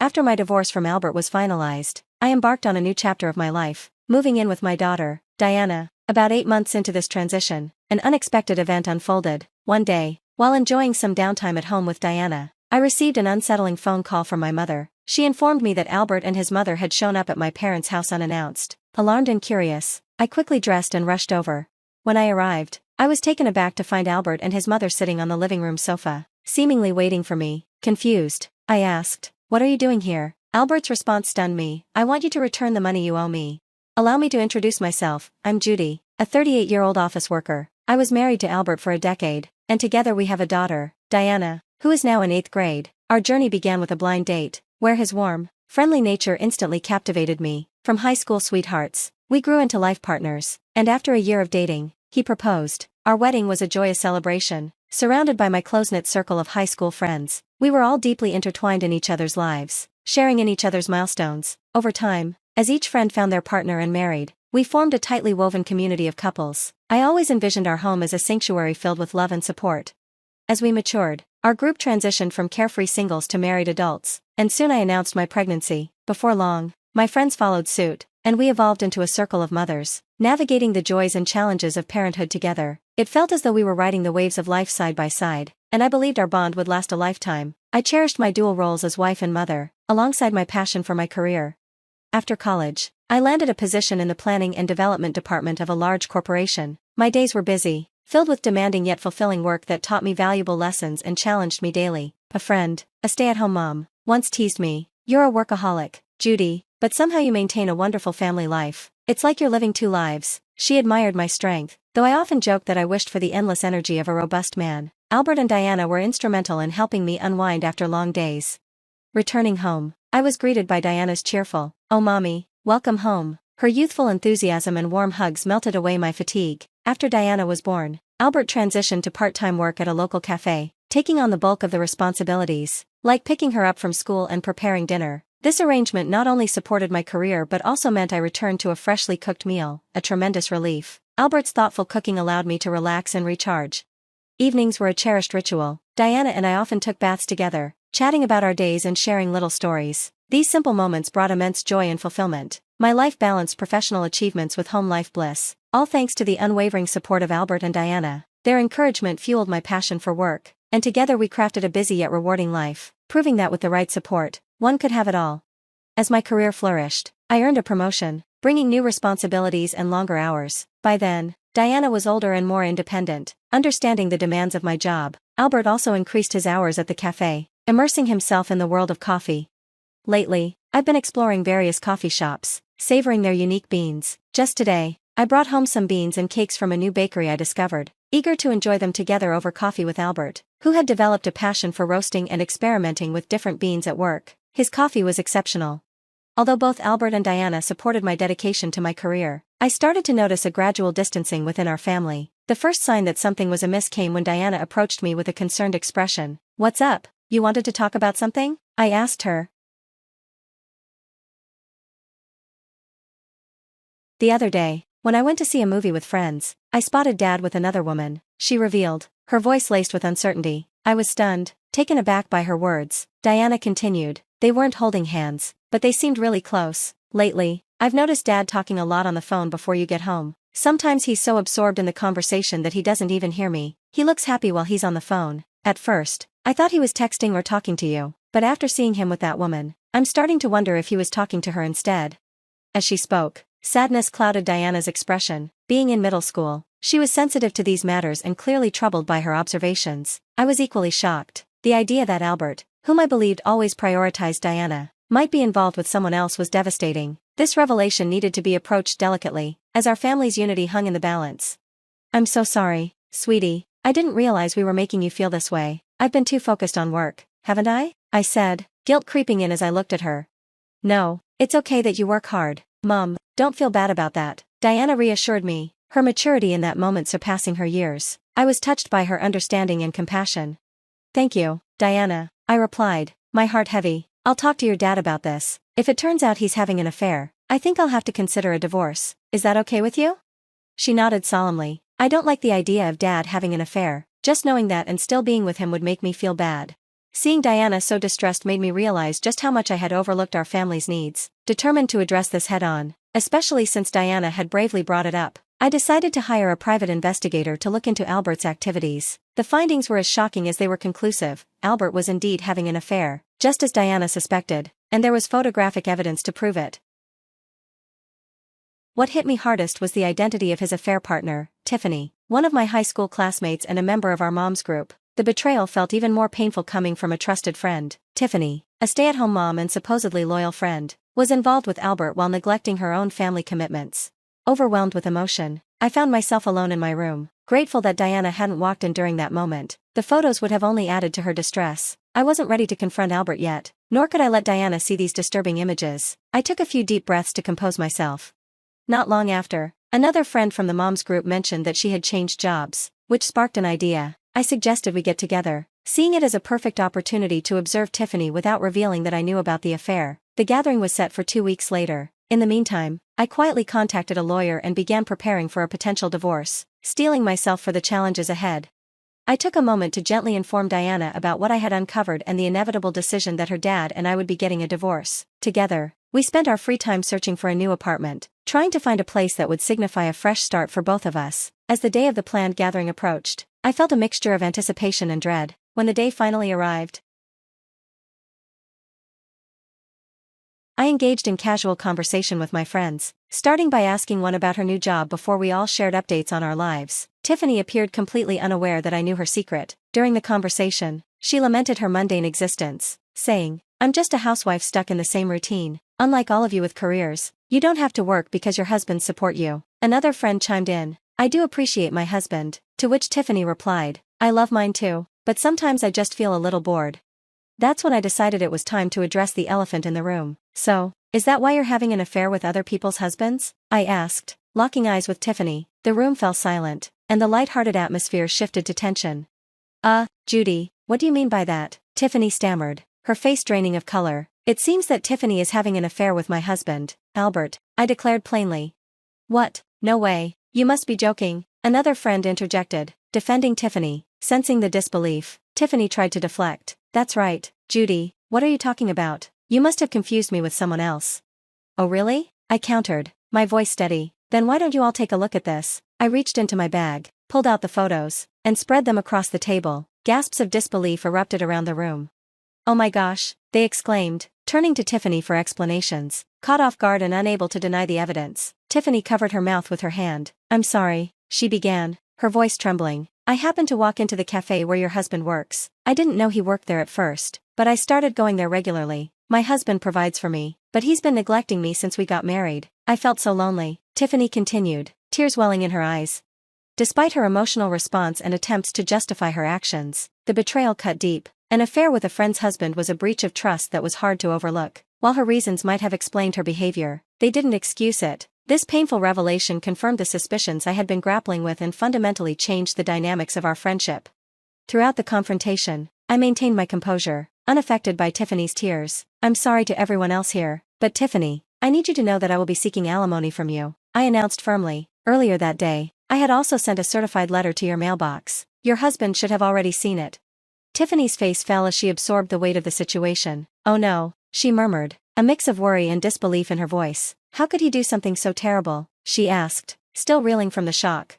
After my divorce from Albert was finalized, I embarked on a new chapter of my life, moving in with my daughter, Diana. About 8 months into this transition, an unexpected event unfolded. One day, while enjoying some downtime at home with Diana, I received an unsettling phone call from my mother. She informed me that Albert and his mother had shown up at my parents' house unannounced. Alarmed and curious, I quickly dressed and rushed over. When I arrived, I was taken aback to find Albert and his mother sitting on the living room sofa, seemingly waiting for me. Confused, I asked, "What are you doing here?" Albert's response stunned me. "I want you to return the money you owe me." Allow me to introduce myself. I'm Judy, a 38-year-old office worker. I was married to Albert for a decade, and together we have a daughter, Diana, who is now in 8th grade. Our journey began with a blind date, where his warm, friendly nature instantly captivated me. From high school sweethearts, we grew into life partners, and after a year of dating, he proposed. Our wedding was a joyous celebration, surrounded by my close-knit circle of high school friends. We were all deeply intertwined in each other's lives, sharing in each other's milestones. Over time, as each friend found their partner and married, we formed a tightly woven community of couples. I always envisioned our home as a sanctuary filled with love and support. As we matured, our group transitioned from carefree singles to married adults, and soon I announced my pregnancy. Before long, my friends followed suit, and we evolved into a circle of mothers, navigating the joys and challenges of parenthood together. It felt as though we were riding the waves of life side by side, and I believed our bond would last a lifetime. I cherished my dual roles as wife and mother, alongside my passion for my career. After college, I landed a position in the planning and development department of a large corporation. My days were busy, filled with demanding yet fulfilling work that taught me valuable lessons and challenged me daily. A friend, a stay-at-home mom, once teased me, "You're a workaholic, Judy, but somehow you maintain a wonderful family life. It's like you're living 2 lives." She admired my strength, though I often joked that I wished for the endless energy of a robust man. Albert and Diana were instrumental in helping me unwind after long days. Returning home, I was greeted by Diana's cheerful, "Oh mommy, welcome home." Her youthful enthusiasm and warm hugs melted away my fatigue. After Diana was born, Albert transitioned to part-time work at a local cafe, taking on the bulk of the responsibilities, like picking her up from school and preparing dinner. This arrangement not only supported my career but also meant I returned to a freshly cooked meal, a tremendous relief. Albert's thoughtful cooking allowed me to relax and recharge. Evenings were a cherished ritual. Diana and I often took baths together, chatting about our days and sharing little stories. These simple moments brought immense joy and fulfillment. My life balanced professional achievements with home life bliss, all thanks to the unwavering support of Albert and Diana. Their encouragement fueled my passion for work, and together we crafted a busy yet rewarding life, proving that with the right support, one could have it all. As my career flourished, I earned a promotion, bringing new responsibilities and longer hours. By then, Diana was older and more independent, understanding the demands of my job. Albert also increased his hours at the cafe, immersing himself in the world of coffee. Lately, I've been exploring various coffee shops, savoring their unique beans. Just today, I brought home some beans and cakes from a new bakery I discovered, eager to enjoy them together over coffee with Albert, who had developed a passion for roasting and experimenting with different beans at work. His coffee was exceptional. Although both Albert and Diana supported my dedication to my career, I started to notice a gradual distancing within our family. The first sign that something was amiss came when Diana approached me with a concerned expression. "What's up? You wanted to talk about something?" I asked her. "The other day, when I went to see a movie with friends, I spotted Dad with another woman," she revealed, her voice laced with uncertainty. I was stunned, taken aback by her words. Diana continued, "They weren't holding hands, but they seemed really close. Lately, I've noticed Dad talking a lot on the phone before you get home. Sometimes he's so absorbed in the conversation that he doesn't even hear me. He looks happy while he's on the phone. At first, I thought he was texting or talking to you, but after seeing him with that woman, I'm starting to wonder if he was talking to her instead." As she spoke, sadness clouded Diana's expression. Being in middle school, she was sensitive to these matters and clearly troubled by her observations. I was equally shocked. The idea that Albert, whom I believed always prioritized Diana, might be involved with someone else was devastating. This revelation needed to be approached delicately, as our family's unity hung in the balance. "I'm so sorry, sweetie. I didn't realize we were making you feel this way. I've been too focused on work, haven't I?" I said, guilt creeping in as I looked at her. "No, it's okay that you work hard, Mom. Don't feel bad about that," Diana reassured me, her maturity in that moment surpassing her years. I was touched by her understanding and compassion. "Thank you, Diana," I replied, my heart heavy. "I'll talk to your dad about this. If it turns out he's having an affair, I think I'll have to consider a divorce. Is that okay with you?" She nodded solemnly. "I don't like the idea of Dad having an affair. Just knowing that and still being with him would make me feel bad." Seeing Diana so distressed made me realize just how much I had overlooked our family's needs. Determined to address this head-on, especially since Diana had bravely brought it up, I decided to hire a private investigator to look into Albert's activities. The findings were as shocking as they were conclusive. Albert was indeed having an affair, just as Diana suspected, and there was photographic evidence to prove it. What hit me hardest was the identity of his affair partner, Tiffany, one of my high school classmates and a member of our mom's group. The betrayal felt even more painful coming from a trusted friend. Tiffany, a stay-at-home mom and supposedly loyal friend, was involved with Albert while neglecting her own family commitments. Overwhelmed with emotion, I found myself alone in my room, grateful that Diana hadn't walked in during that moment. The photos would have only added to her distress. I wasn't ready to confront Albert yet, nor could I let Diana see these disturbing images. I took a few deep breaths to compose myself. Not long after, another friend from the mom's group mentioned that she had changed jobs, which sparked an idea. I suggested we get together, seeing it as a perfect opportunity to observe Tiffany without revealing that I knew about the affair. The gathering was set for 2 weeks later. In the meantime, I quietly contacted a lawyer and began preparing for a potential divorce, steeling myself for the challenges ahead. I took a moment to gently inform Diana about what I had uncovered and the inevitable decision that her dad and I would be getting a divorce. Together, we spent our free time searching for a new apartment, trying to find a place that would signify a fresh start for both of us. As the day of the planned gathering approached, I felt a mixture of anticipation and dread. When the day finally arrived, I engaged in casual conversation with my friends, starting by asking one about her new job before we all shared updates on our lives. Tiffany appeared completely unaware that I knew her secret. During the conversation, she lamented her mundane existence, saying, "I'm just a housewife stuck in the same routine. Unlike all of you with careers, you don't have to work because your husbands support you." Another friend chimed in, "I do appreciate my husband," to which Tiffany replied, "I love mine too, but sometimes I just feel a little bored." That's when I decided it was time to address the elephant in the room. "So, is that why you're having an affair with other people's husbands?" I asked, locking eyes with Tiffany. The room fell silent, and the light-hearted atmosphere shifted to tension. Judy, what do you mean by that?" Tiffany stammered, her face draining of color. "It seems that Tiffany is having an affair with my husband, Albert," I declared plainly. "What? No way. You must be joking," another friend interjected, defending Tiffany. Sensing the disbelief, Tiffany tried to deflect. "That's right, Judy, what are you talking about? You must have confused me with someone else." "Oh really?" I countered, my voice steady. "Then why don't you all take a look at this?" I reached into my bag, pulled out the photos, and spread them across the table. Gasps of disbelief erupted around the room. "Oh my gosh," they exclaimed, turning to Tiffany for explanations. Caught off guard and unable to deny the evidence, Tiffany covered her mouth with her hand. "I'm sorry," she began, her voice trembling. "I happened to walk into the cafe where your husband works. I didn't know he worked there at first, but I started going there regularly. My husband provides for me, but he's been neglecting me since we got married. I felt so lonely," Tiffany continued, tears welling in her eyes. Despite her emotional response and attempts to justify her actions, the betrayal cut deep. An affair with a friend's husband was a breach of trust that was hard to overlook. While her reasons might have explained her behavior, they didn't excuse it. This painful revelation confirmed the suspicions I had been grappling with and fundamentally changed the dynamics of our friendship. Throughout the confrontation, I maintained my composure, unaffected by Tiffany's tears. "I'm sorry to everyone else here, but Tiffany, I need you to know that I will be seeking alimony from you," I announced firmly. "Earlier that day, I had also sent a certified letter to your mailbox. Your husband should have already seen it." Tiffany's face fell as she absorbed the weight of the situation. "Oh no," she murmured, a mix of worry and disbelief in her voice. "How could he do something so terrible?" she asked, still reeling from the shock.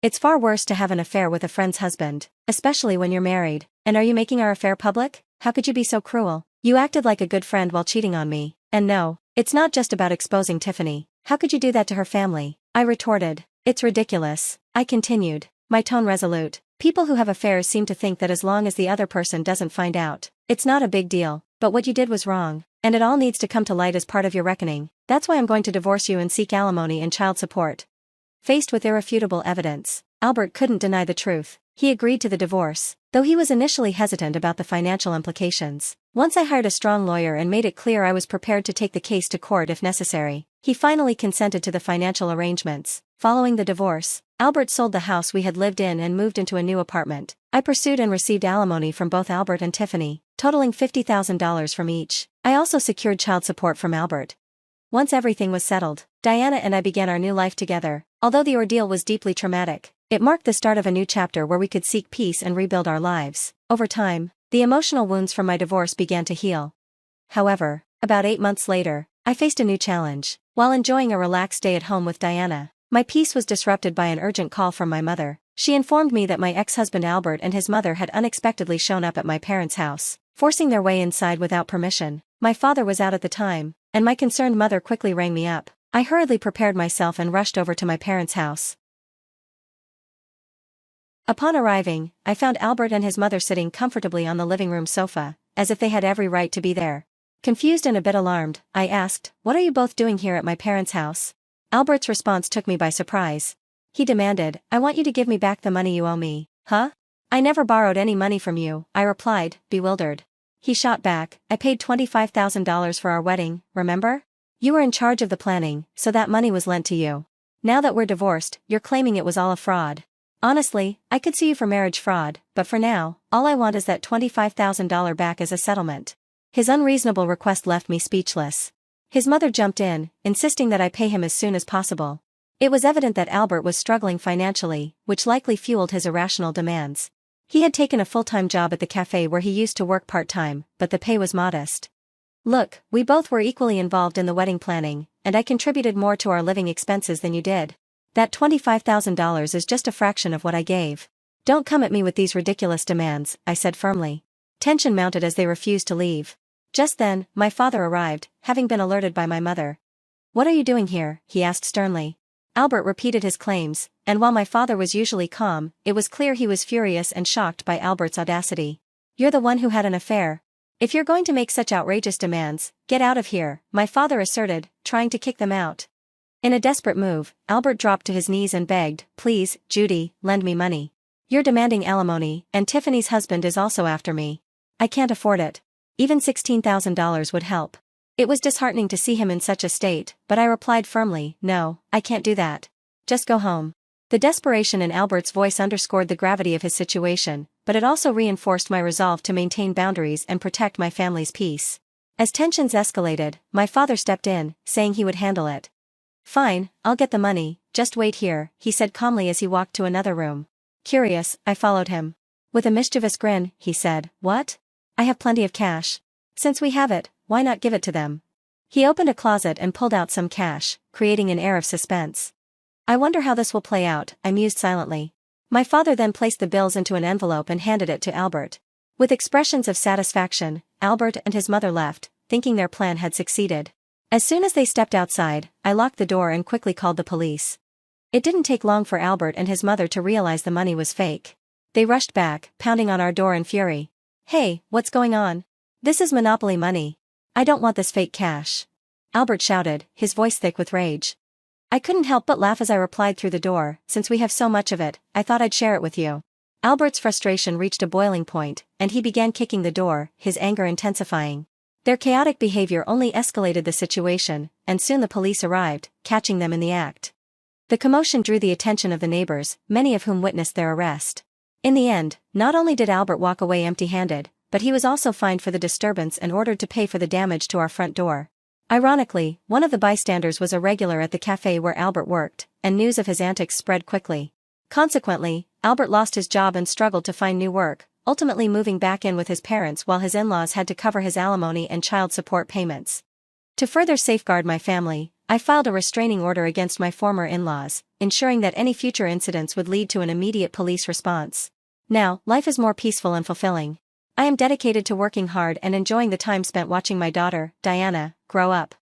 "It's far worse to have an affair with a friend's husband, especially when you're married. And are you making our affair public? How could you be so cruel? You acted like a good friend while cheating on me. And no, it's not just about exposing Tiffany. How could you do that to her family?" I retorted. "It's ridiculous," I continued, my tone resolute. "People who have affairs seem to think that as long as the other person doesn't find out, it's not a big deal, but what you did was wrong, and it all needs to come to light as part of your reckoning. That's why I'm going to divorce you and seek alimony and child support." Faced with irrefutable evidence, Albert couldn't deny the truth. He agreed to the divorce, though he was initially hesitant about the financial implications. Once I hired a strong lawyer and made it clear I was prepared to take the case to court if necessary, he finally consented to the financial arrangements. Following the divorce, Albert sold the house we had lived in and moved into a new apartment. I pursued and received alimony from both Albert and Tiffany, totaling $50,000 from each. I also secured child support from Albert. Once everything was settled, Diana and I began our new life together. Although the ordeal was deeply traumatic, it marked the start of a new chapter where we could seek peace and rebuild our lives. Over time, The emotional wounds from my divorce began to heal. However, about 8 months later, I faced a new challenge. While enjoying a relaxed day at home with Diana, my peace was disrupted by an urgent call from my mother. She informed me that my ex-husband Albert and his mother had unexpectedly shown up at my parents' house, forcing their way inside without permission. My father was out at the time, and my concerned mother quickly rang me up. I hurriedly prepared myself and rushed over to my parents' house. Upon arriving, I found Albert and his mother sitting comfortably on the living room sofa, as if they had every right to be there. Confused and a bit alarmed, I asked, "What are you both doing here at my parents' house?" Albert's response took me by surprise. He demanded, "I want you to give me back the money you owe me." "Huh? I never borrowed any money from you," I replied, bewildered. He shot back, "I paid $25,000 for our wedding, remember? You were in charge of the planning, so that money was lent to you. Now that we're divorced, you're claiming it was all a fraud. Honestly, I could sue you for marriage fraud, but for now, all I want is that $25,000 back as a settlement." His unreasonable request left me speechless. His mother jumped in, insisting that I pay him as soon as possible. It was evident that Albert was struggling financially, which likely fueled his irrational demands. He had taken a full-time job at the cafe where he used to work part-time, but the pay was modest. "Look, we both were equally involved in the wedding planning, and I contributed more to our living expenses than you did. That $25,000 is just a fraction of what I gave. Don't come at me with these ridiculous demands," I said firmly. Tension mounted as they refused to leave. Just then, my father arrived, having been alerted by my mother. "What are you doing here?" he asked sternly. Albert repeated his claims, and while my father was usually calm, it was clear he was furious and shocked by Albert's audacity. "You're the one who had an affair. If you're going to make such outrageous demands, get out of here," my father asserted, trying to kick them out. In a desperate move, Albert dropped to his knees and begged, "Please, Judy, lend me money. You're demanding alimony, and Tiffany's husband is also after me. I can't afford it. Even $16,000 would help." It was disheartening to see him in such a state, but I replied firmly, "No, I can't do that. Just go home." The desperation in Albert's voice underscored the gravity of his situation, but it also reinforced my resolve to maintain boundaries and protect my family's peace. As tensions escalated, my father stepped in, saying he would handle it. "Fine, I'll get the money, just wait here," he said calmly as he walked to another room. Curious, I followed him. With a mischievous grin, he said, "What? I have plenty of cash. Since we have it, why not give it to them?" He opened a closet and pulled out some cash, creating an air of suspense. "I wonder how this will play out," I mused silently. My father then placed the bills into an envelope and handed it to Albert. With expressions of satisfaction, Albert and his mother left, thinking their plan had succeeded. As soon as they stepped outside, I locked the door and quickly called the police. It didn't take long for Albert and his mother to realize the money was fake. They rushed back, pounding on our door in fury. "Hey, what's going on? This is Monopoly money. I don't want this fake cash," Albert shouted, his voice thick with rage. I couldn't help but laugh as I replied through the door, "Since we have so much of it, I thought I'd share it with you." Albert's frustration reached a boiling point, and he began kicking the door, his anger intensifying. Their chaotic behavior only escalated the situation, and soon the police arrived, catching them in the act. The commotion drew the attention of the neighbors, many of whom witnessed their arrest. In the end, not only did Albert walk away empty-handed, but he was also fined for the disturbance and ordered to pay for the damage to our front door. Ironically, one of the bystanders was a regular at the cafe where Albert worked, and news of his antics spread quickly. Consequently, Albert lost his job and struggled to find new work, ultimately moving back in with his parents while his in-laws had to cover his alimony and child support payments. To further safeguard my family, I filed a restraining order against my former in-laws, ensuring that any future incidents would lead to an immediate police response. Now, life is more peaceful and fulfilling. I am dedicated to working hard and enjoying the time spent watching my daughter, Diana, grow up.